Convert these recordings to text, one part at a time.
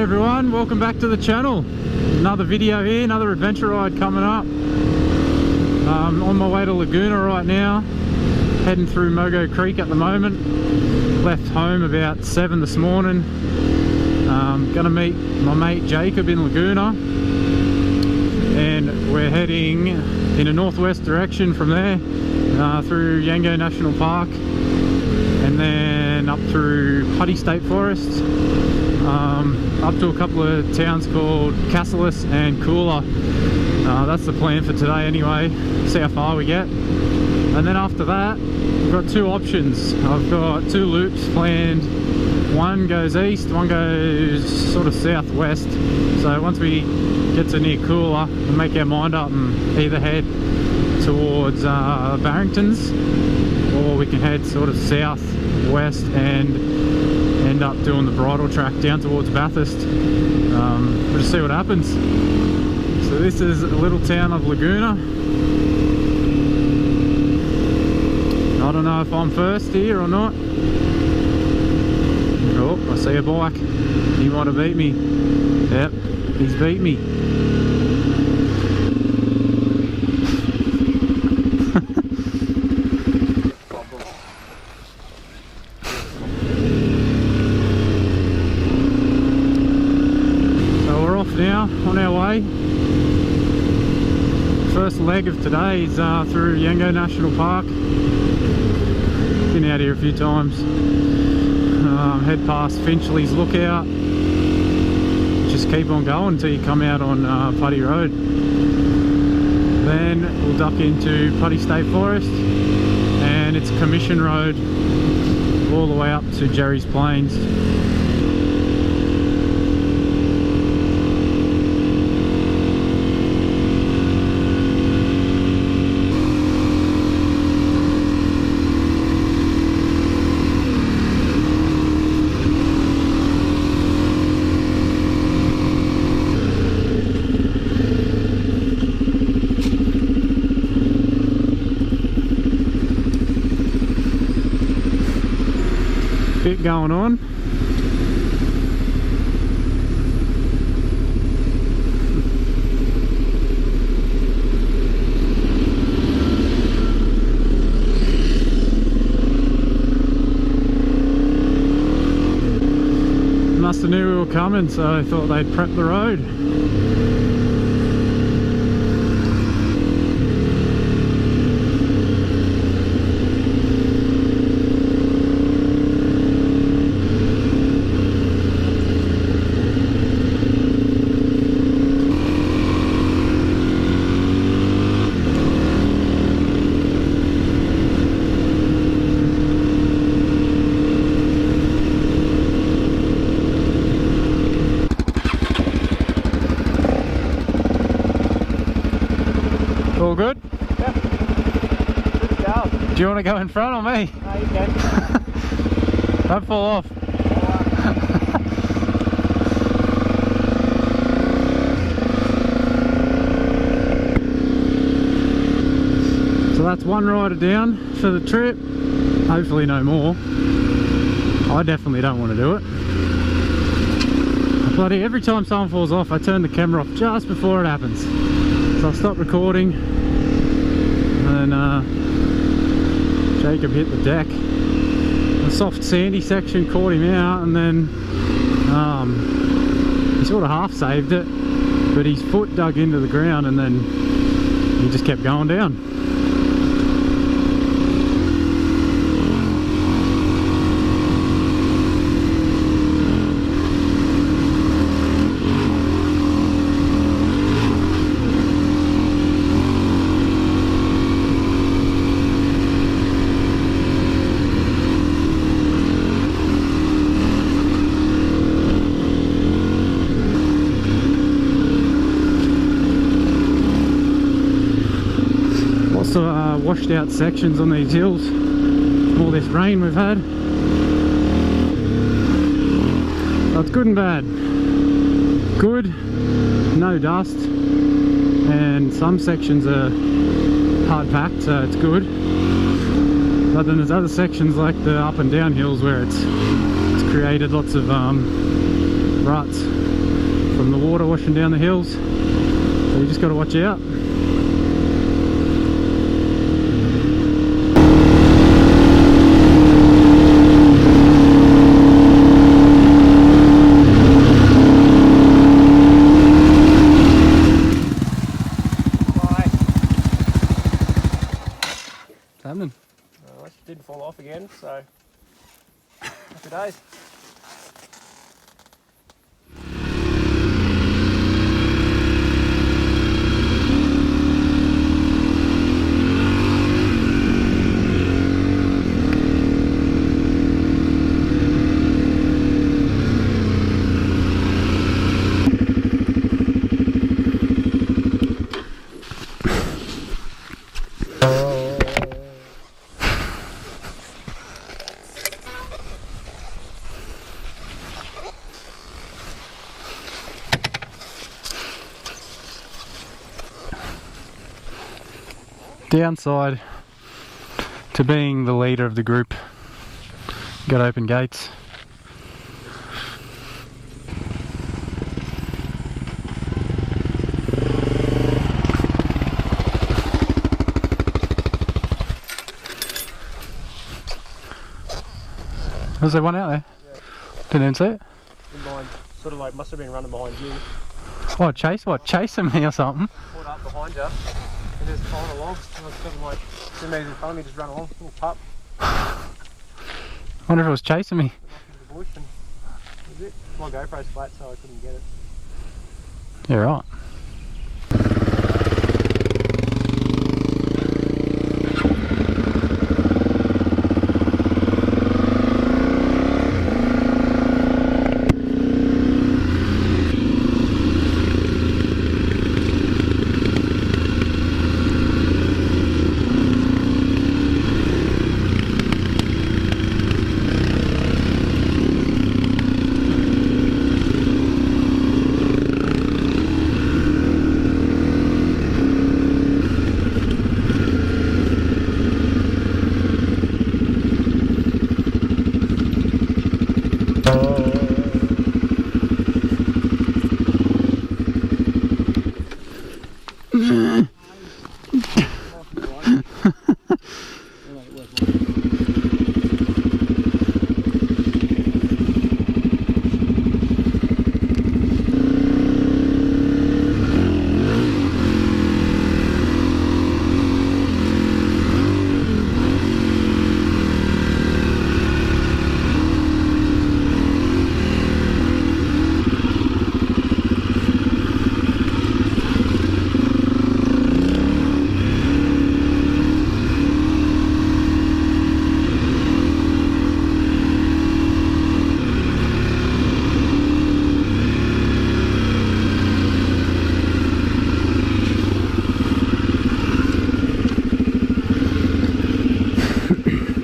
everyone, welcome back to the channel. Another video here, another adventure ride coming up. On my way to Laguna right now, heading through Mogo Creek at the moment. Left home about 7 this morning. Gonna meet my mate Jacob in Laguna, and we're heading in a northwest direction from there, through Yango National Park, and then up through Putty State Forest, up to a couple of towns called Cassillis and Cooler. That's the plan for today anyway, see how far we get. And then after that, we've got two options. I've got two loops planned. One goes east, one goes sort of southwest. So once we get to near Cooler, we'll make our mind up and either head towards Barrington's, or we can head sort of southwest and end up doing the bridle track down towards Bathurst. We'll just see what happens. So this is a little town of Laguna. I don't know if I'm first here or not. Oh, I see a bike. He might have beat me. Yep, he's beat me. So we're off now, on our way. First leg of today is through Yango National Park. Been out here a few times. Head past Finchley's Lookout. Just keep on going until you come out on Putty Road. Then we'll duck into Putty State Forest, and it's Commission Road all the way up to Jerry's Plains. Bit going on. Must have knew we were coming, so I thought they'd prep the road. All good? Yeah. Good job. Do you want to go in front or me? No, you can. Don't fall off. So that's one rider down for the trip. Hopefully no more. I definitely don't want to do it. Bloody every time someone falls off, I turn the camera off just before it happens. So I'll stop recording, and Jacob hit the deck. The soft sandy section caught him out, and then he sort of half saved it, but his foot dug into the ground, and then he just kept going down. Washed out sections on these hills, all this rain we've had. So it's good and bad. Good, no dust, and some sections are hard packed, so it's good. But then there's other sections like the up and down hills where it's created lots of ruts. from the water washing down the hills, so you just got to watch out. What's happening? It didn't fall off again, so happy days. Downside to being the leader of the group, got open gates. Was there one out there? Yeah. Didn't see it? Behind, sort of like, must have been running behind you. Oh, chasing me or something? Caught up behind you and just following along. And I was sort of like 2 metres in front of me, just run along, little pup. Wonder if it was chasing me. Off into the bush, and that was it. My GoPro's flat, so I couldn't get it. Yeah, right.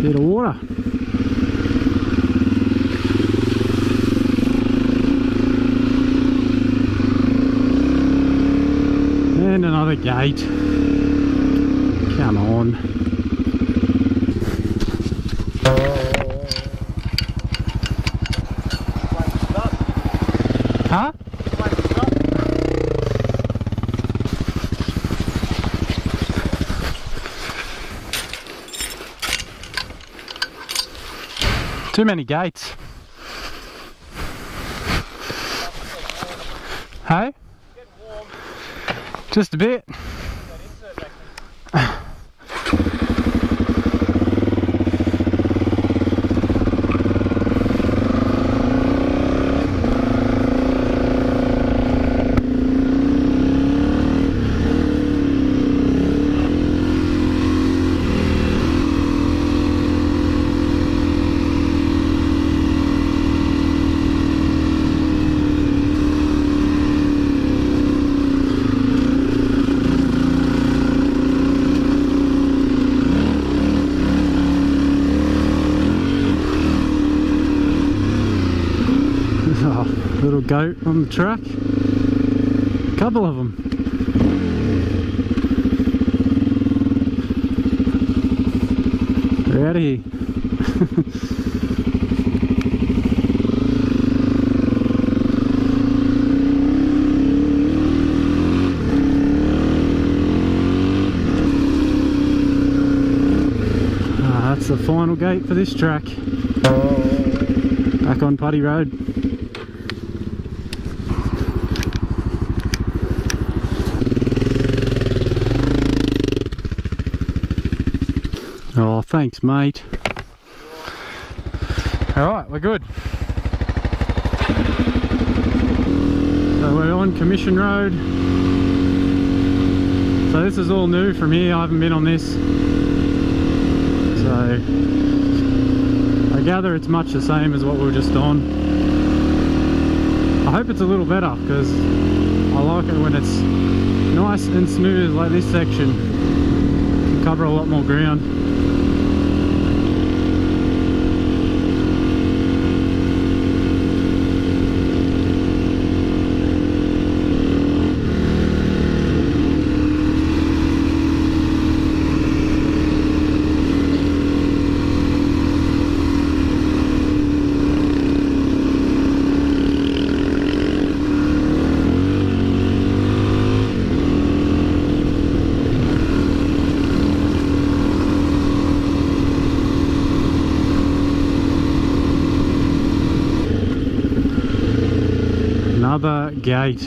Bit of water. And another gate. Come on. Huh? Too many gates. Hey? Just a bit. Little goat on the track. Couple of them. They're out of here. That's the final gate for this track. Back on Putty Road. Oh, thanks, mate. Alright, we're good. So we're on Commission Road. So this is all new from here, I haven't been on this. So I gather it's much the same as what we were just on. I hope it's a little better because I like it when it's nice and smooth like this section. You can cover a lot more ground. Another gate.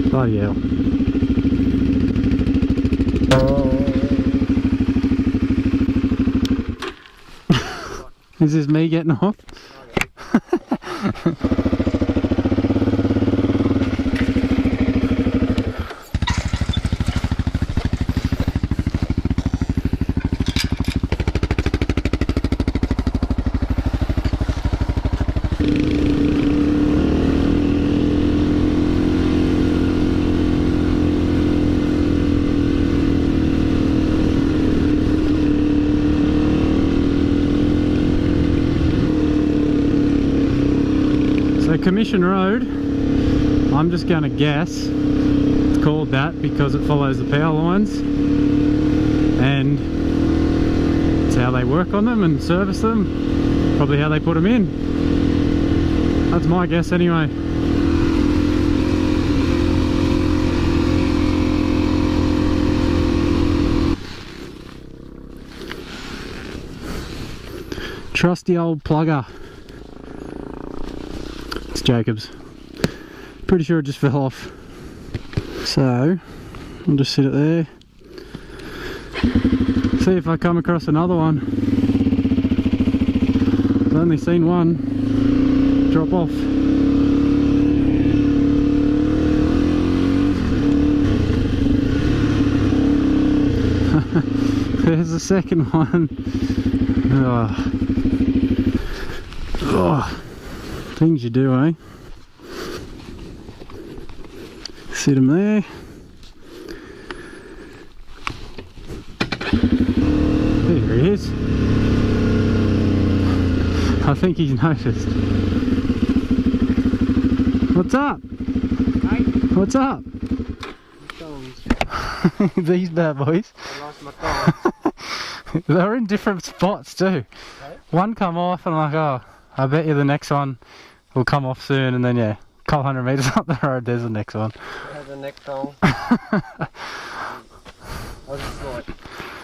Bloody hell. Is this me getting off? Commission Road, I'm just going to guess it's called that because it follows the power lines and it's how they work on them and service them, probably how they put them in. That's my guess anyway. Trusty old plugger. Jacobs. Pretty sure it just fell off. So I'll just sit it there. See if I come across another one. I've only seen one drop off. There's the second one. Oh. Oh. Things you do, eh? Sit him there. There he is. I think he's noticed. What's up? Hey. What's up? These bad boys. I lost my thumb. They're in different spots too. Hey? One come off and I'm like, oh, I bet you the next one will come off soon, and then yeah, a couple hundred metres up the road there's the next one. Have the next hole. I was just like,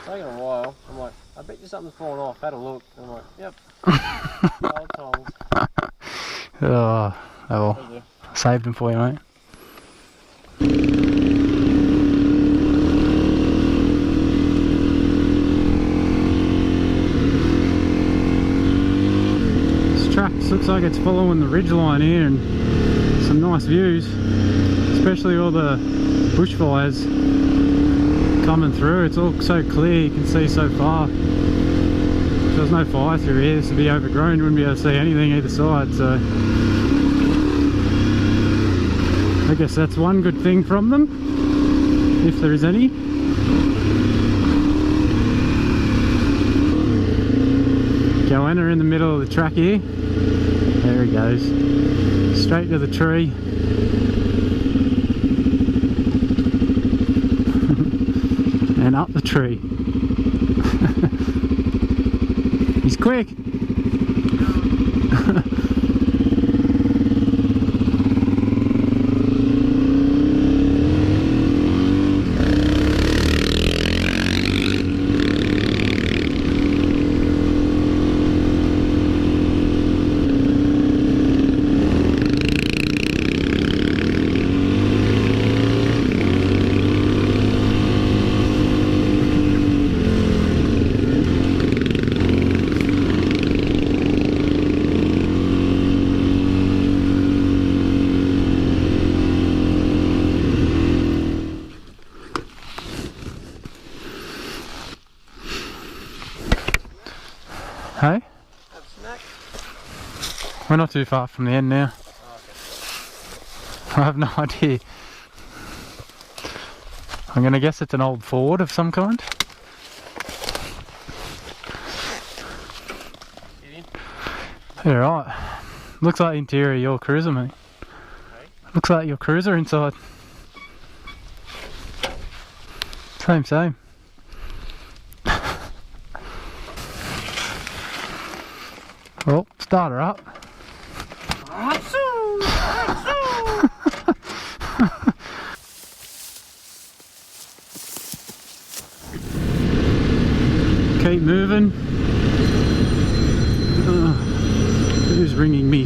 taking a while, I'm like, I bet you something's fallen off, had a look, and I'm like, yep. Old tongs. Oh, well, saved them for you, mate. Looks like it's following the ridge line here and some nice views, especially all the bushfires coming through. It's all so clear, you can see so far. If there was no fire through here, this would be overgrown, you wouldn't be able to see anything either side, so I guess that's one good thing from them, if there is any. Goanna in the middle of the track here. There he goes, straight to the tree. And up the tree. He's quick. Hey? Have a snack? We're not too far from the end now. Oh, okay. I have no idea. I'm gonna guess it's an old Ford of some kind. Get in. Yeah, right. Looks like the interior of your cruiser, mate. Okay. Looks like your cruiser inside. Same. Well, start her up. Keep moving. Who's ringing me?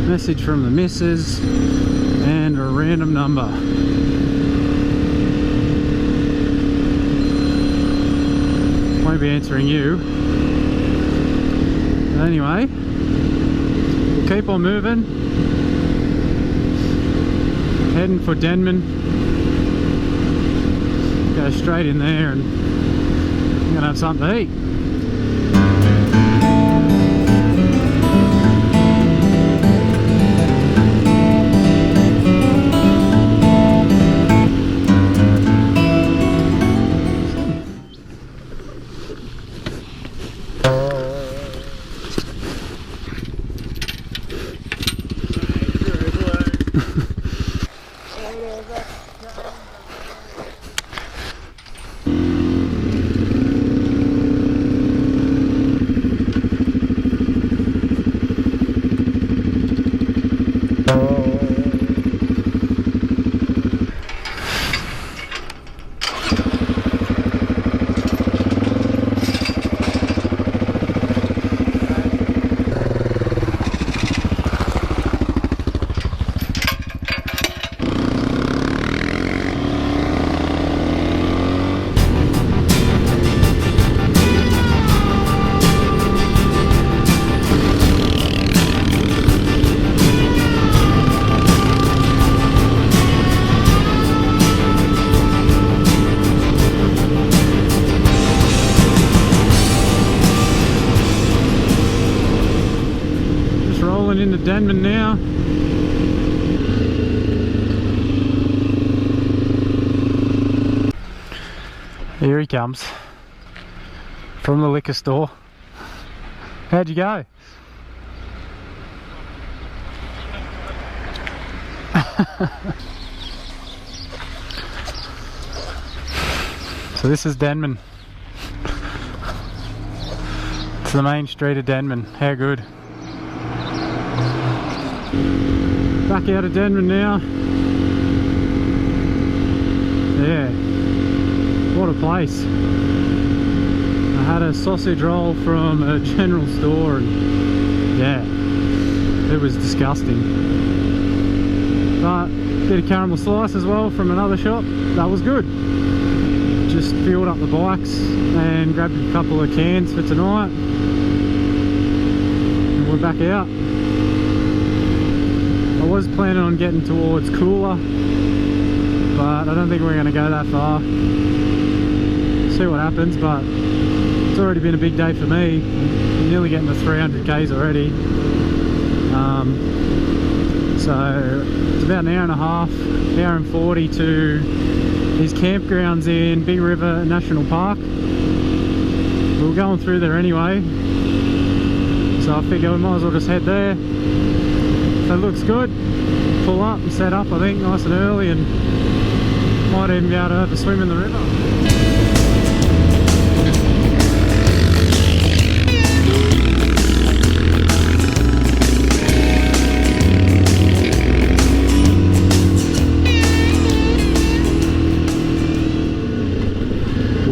Message from the missus and a random number. Won't be answering you. But anyway, we'll keep on moving. Heading for Denman. Go straight in there and I'm gonna have something to eat. Into Denman now. Here he comes from the liquor store. How'd you go? So this is Denman. It's the main street of Denman. How good. Back out of Denman now. Yeah, what a place. I had a sausage roll from a general store and yeah, it was disgusting. But a bit of caramel slice as well from another shop, that was good. Just filled up the bikes and grabbed a couple of cans for tonight and we're back out. I was planning on getting towards Cooler, but I don't think we're going to go that far. See what happens, but it's already been a big day for me. I'm nearly getting to 300 k's already. So it's about an hour and a half, hour and 40 to these campgrounds in Big River National Park. We were going through there anyway, so I figure we might as well just head there. If it looks good, pull up and set up, I think, nice and early, and might even be able to have a swim in the river.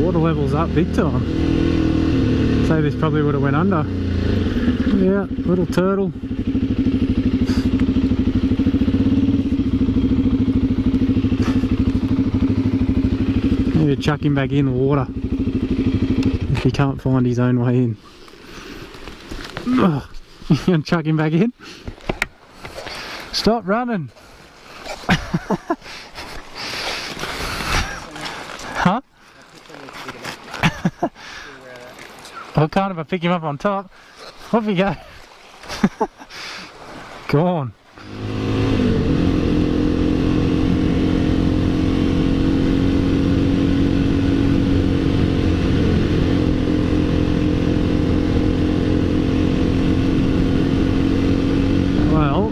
Water level's up big time. Say this probably would have went under. Yeah, little turtle. Maybe chuck him back in the water if he can't find his own way in. Ugh. You gonna chuck him back in? Stop running! Huh? I can't if I pick him up on top. Off you go. Go on. Well,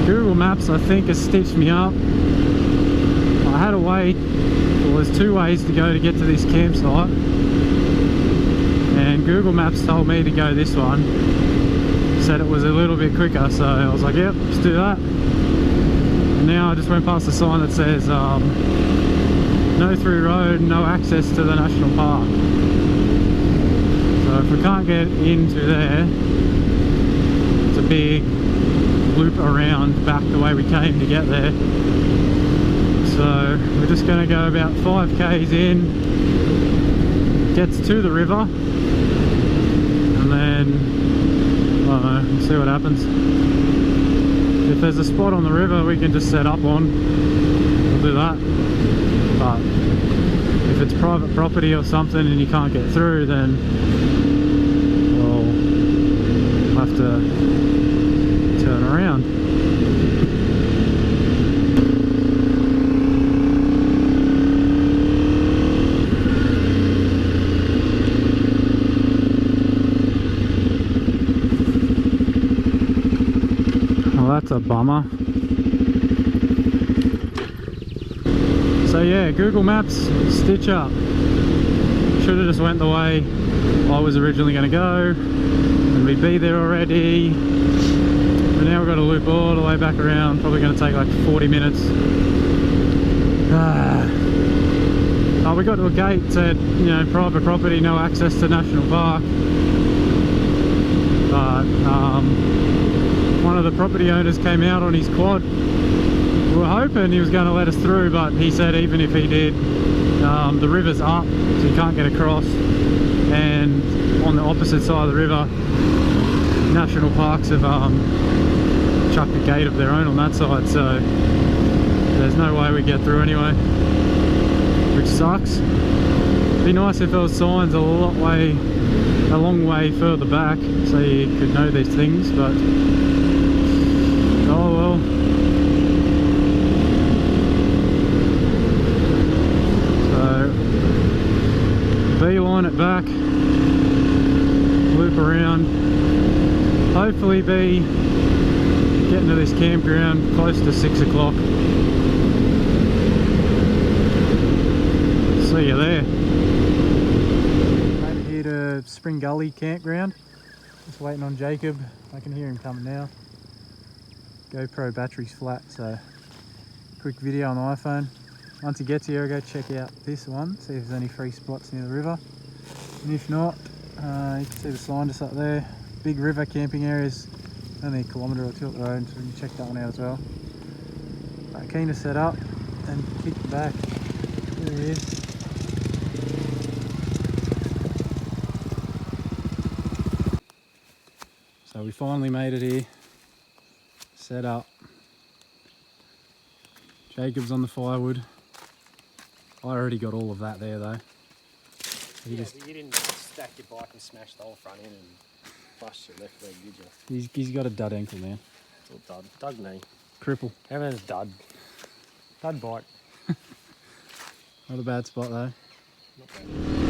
Google Maps I think has stitched me up. I had a way, well there's two ways to go to get to this campsite, and Google Maps told me to go this one, said it was a little bit quicker, so I was like yep, let's do that. And now I just went past a sign that says no through road, no access to the national park. So if we can't get into there, it's a big loop around back the way we came to get there. So we're just going to go about 5 k's in, gets to the river, and then I don't know, we'll see what happens. If there's a spot on the river we can just set up on, we'll do that. But if it's private property or something and you can't get through, then we'll have to turn around. That's a bummer. So yeah, Google Maps stitch up. Should have just went the way I was originally going to go and we'd be there already, but now we've got to loop all the way back around, probably going to take like 40 minutes. Oh, we got to a gate, said, you know, private property, no access to national park, but one of the property owners came out on his quad. We were hoping he was going to let us through, but he said even if he did, the river's up, so you can't get across, and on the opposite side of the river, national parks have chucked a gate of their own on that side, so there's no way we get through anyway, which sucks. It'd be nice if there was signs a long way further back so you could know these things, but oh well. So beeline it back, loop around, hopefully be getting to this campground close to 6 o'clock. See you there. Made it here to Spring Gully campground. Just waiting on Jacob. I can hear him coming now. GoPro battery's flat, so quick video on the iPhone. Once he gets here, I'll go check out this one, see if there's any free spots near the river. And if not, you can see the sign just up there. Big river camping areas, only a kilometre or 2 up the road, so we can check that one out as well. But keen to set up and kick back. There he is. So we finally made it here. Set up. Jacob's on the firewood. I already got all of that there though. You didn't stack your bike and smash the whole front end and bust your left leg, did you? He's got a dud ankle now. It's all dud. Dud knee. Cripple. Everything's dud. Dud bike. Not a bad spot though. Not bad.